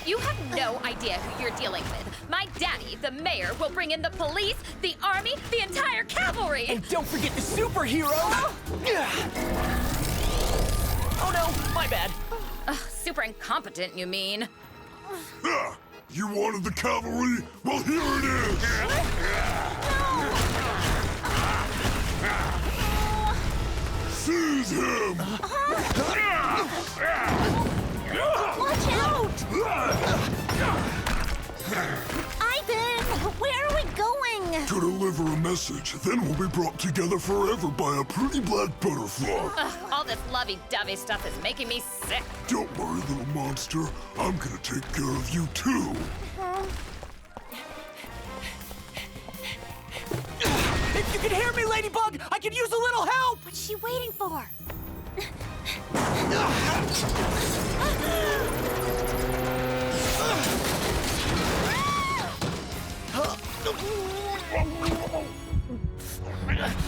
You have no idea who you're dealing with. My daddy, the mayor, will bring in the police, the army, the entire cavalry! And don't forget the superheroes! Oh no, my bad. Super incompetent, you mean? You wanted the cavalry? Well, here it is! Seize him! Watch out! Ivan, where are we going? To deliver a message, then we'll be brought together forever by a pretty black butterfly. All this lovey-dovey stuff is making me sick. Don't worry, little monster. I'm gonna take care of you, too. If you can hear me, Ladybug, I could use a little help! What's she waiting for?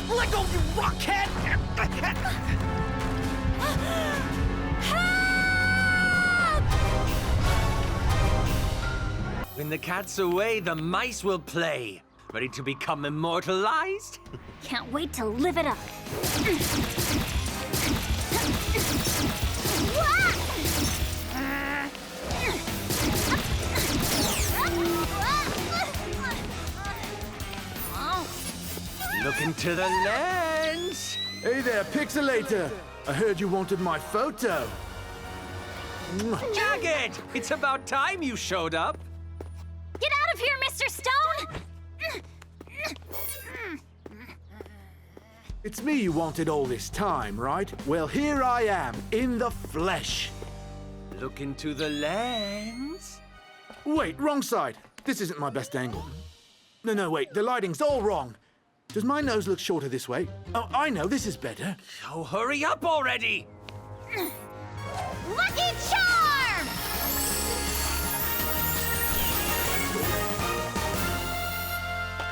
Let go, you rockhead! When the cat's away, the mice will play. Ready to become immortalized? Can't wait to live it up. Look into the lens! Hey there, Pixelator! I heard you wanted my photo. Jagged! It's about time you showed up. Get out of here, Mr. Stone! It's me you wanted all this time, right? Well, here I am, in the flesh. Look into the lens. Wait, wrong side. This isn't my best angle. No, wait, the lighting's all wrong. Does my nose look shorter this way? Oh, I know, this is better. Oh, hurry up already! Lucky Charm!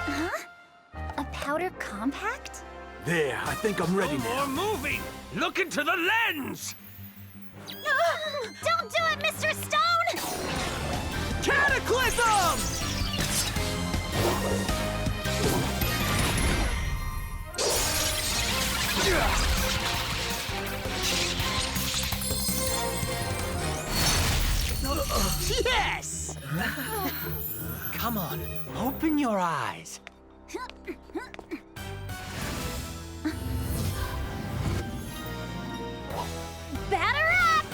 Huh? A powder compact? There, I think I'm ready No now. more moving! Look into the lens! Don't do it, Mr. Stone! Cataclysm! Yes! Come on, open your eyes. Batter up!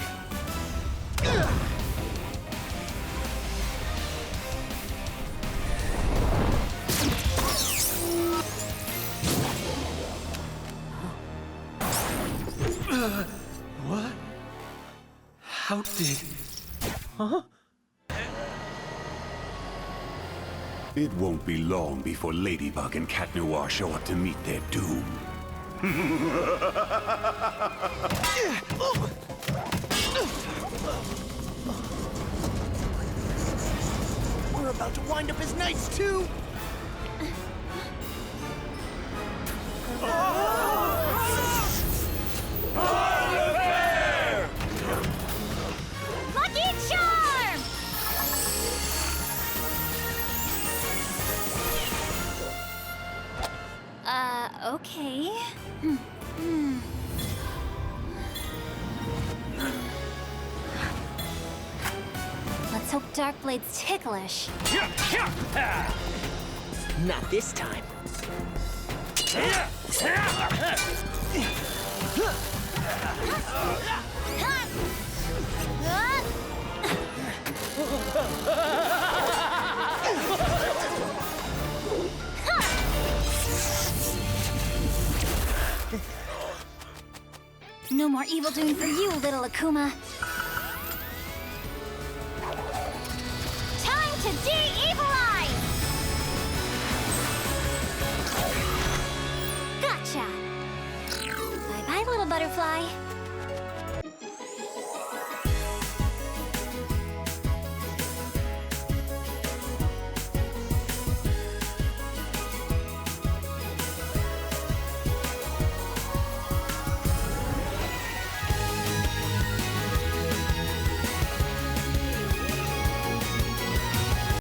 What? How did... Huh? It won't be long before Ladybug and Cat Noir show up to meet their doom. We're about to wind up his nights, too! Lucky Charm! Okay. Let's hope Darkblade's ticklish. Not this time. No more evil doing for you, little Akuma. Time to de-evilize! Gotcha! Bye-bye, little butterfly.